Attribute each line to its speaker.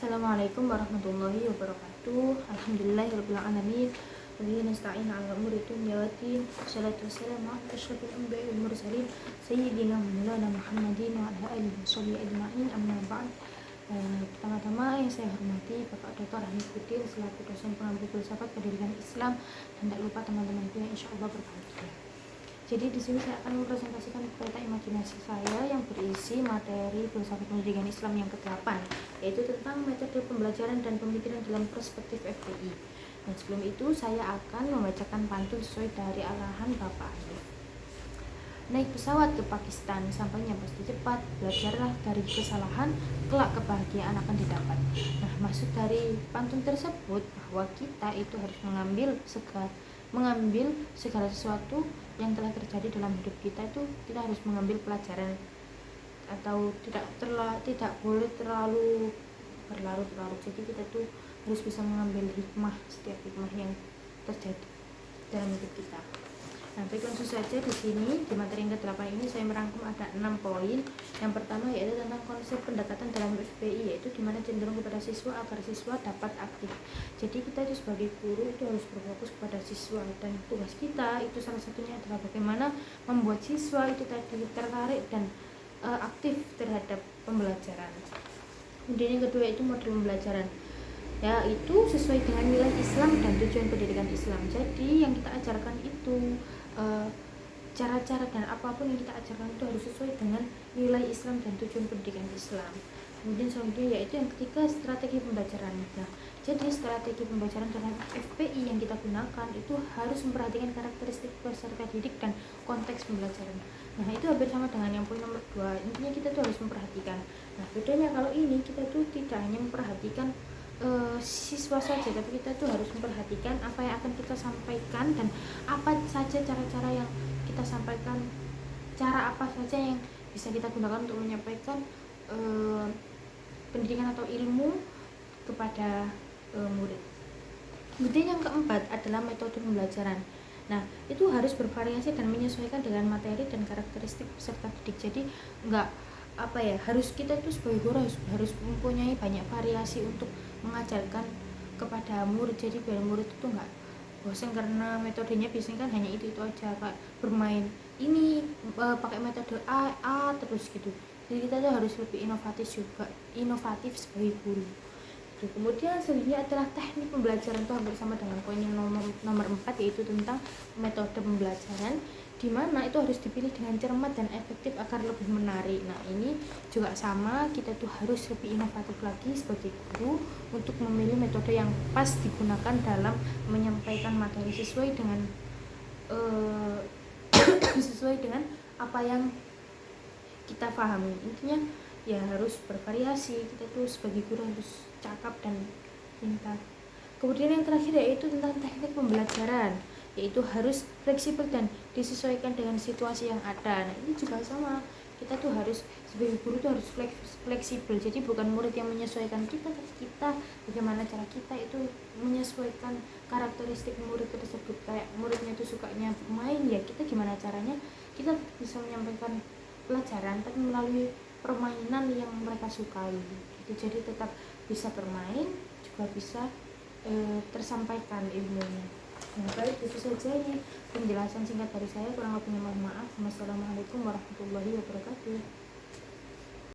Speaker 1: Assalamualaikum warahmatullahi wabarakatuh. Alhamdulillahirabbil alamin. Wa bihi nasta'in 'ala umuri dunya waddin. Wassalatu wassalamu 'ala asyrofil anbiya'i wal mursalin sayyidina wa maulana Muhammadin wa 'ala alihi washabihi ajma'in. Amma ba'd. Pertama-tama yang saya hormati Bapak Dr. Hanifuddin selaku dosen pengampu filsafat pendidikan Islam, dan tak lupa teman-temanku yang insyaallah berbahagia. Jadi di sini saya akan mempresentasikan peta imajinasi saya yang berisi materi filsafat pendidikan Islam yang ke-8, yaitu tentang metode pembelajaran dan pemikiran dalam perspektif FPI. Nah, sebelum itu saya akan membacakan pantun sesuai dari arahan Bapak Alif. Naik pesawat ke Pakistan, sampainya pasti cepat. Belajarlah dari kesalahan, kelak kebahagiaan akan didapat. Nah, maksud dari pantun tersebut bahwa kita itu harus mengambil segala sesuatu yang telah terjadi dalam hidup kita, itu kita harus mengambil pelajaran, atau tidak boleh terlalu berlarut-larut. Jadi kita tuh harus bisa mengambil hikmah, setiap hikmah yang terjadi dalam hidup kita. Nah, baik, langsung saja di sini di materi yang ke-8 ini saya merangkum ada 6 poin. Yang pertama yaitu tentang konsep pendekatan dalam FPI, yaitu dimana cenderung kepada siswa agar siswa dapat aktif. Jadi kita itu sebagai guru itu harus berfokus kepada siswa, dan tugas kita itu salah satunya adalah bagaimana membuat siswa itu tadi tertarik dan aktif terhadap pembelajaran. Kemudian yang kedua itu model pembelajaran, yaitu sesuai dengan nilai Islam dan tujuan pendidikan Islam. Jadi yang kita ajarkan itu cara-cara dan apapun yang kita ajarkan itu harus sesuai dengan nilai Islam dan tujuan pendidikan Islam. Kemudian selanjutnya yaitu yang ketiga, strategi pembelajaran. Nah, jadi strategi pembelajaran dalam FPI yang kita gunakan itu harus memperhatikan karakteristik peserta didik dan konteks pembelajaran. Nah, itu hampir sama dengan yang poin nomor 2. Intinya kita tuh harus memperhatikan. Nah, bedanya kalau ini kita tuh tidak hanya memperhatikan siswa saja, tapi kita tuh harus memperhatikan apa yang akan kita sampaikan dan apa saja cara-cara yang kita sampaikan, cara apa saja yang bisa kita gunakan untuk menyampaikan pendidikan atau ilmu kepada murid. Kemudian yang keempat adalah metode pembelajaran. Nah, itu harus bervariasi dan menyesuaikan dengan materi dan karakteristik peserta didik. Jadi harus kita itu sebagai guru harus mempunyai banyak variasi untuk mengajarkan kepada murid. Jadi biar murid itu enggak bosan, karena metodenya biasanya kan hanya itu aja, kayak bermain ini pakai metode A terus gitu. Jadi kita tuh harus lebih inovatif sebagai guru. Kemudian selanjutnya adalah teknik pembelajaran, itu hampir sama dengan poin yang nomor 4, yaitu tentang metode pembelajaran, di mana itu harus dipilih dengan cermat dan efektif agar lebih menarik. Nah, ini juga sama, kita tuh harus lebih inovatif lagi sebagai guru untuk memilih metode yang pas digunakan dalam menyampaikan materi sesuai dengan apa yang kita pahami. Intinya ya harus bervariasi, kita tuh sebagai guru harus cakap dan pintar. Kemudian yang terakhir yaitu tentang teknik pembelajaran, yaitu harus fleksibel dan disesuaikan dengan situasi yang ada. Nah, ini juga sama, kita tuh harus sebagai guru tuh harus fleksibel. Jadi bukan murid yang menyesuaikan kita, tapi kita bagaimana cara kita itu menyesuaikan karakteristik murid tersebut. Kayak muridnya tuh sukanya bermain, ya kita gimana caranya kita bisa menyampaikan pelajaran tapi melalui permainan yang mereka sukai gitu. Jadi tetap bisa bermain, juga bisa tersampaikan ilmunya. Nah, baik, itu saja ini penjelasan singkat dari saya, kurang lebihnya mohon maaf. Wassalamualaikum warahmatullahi wabarakatuh.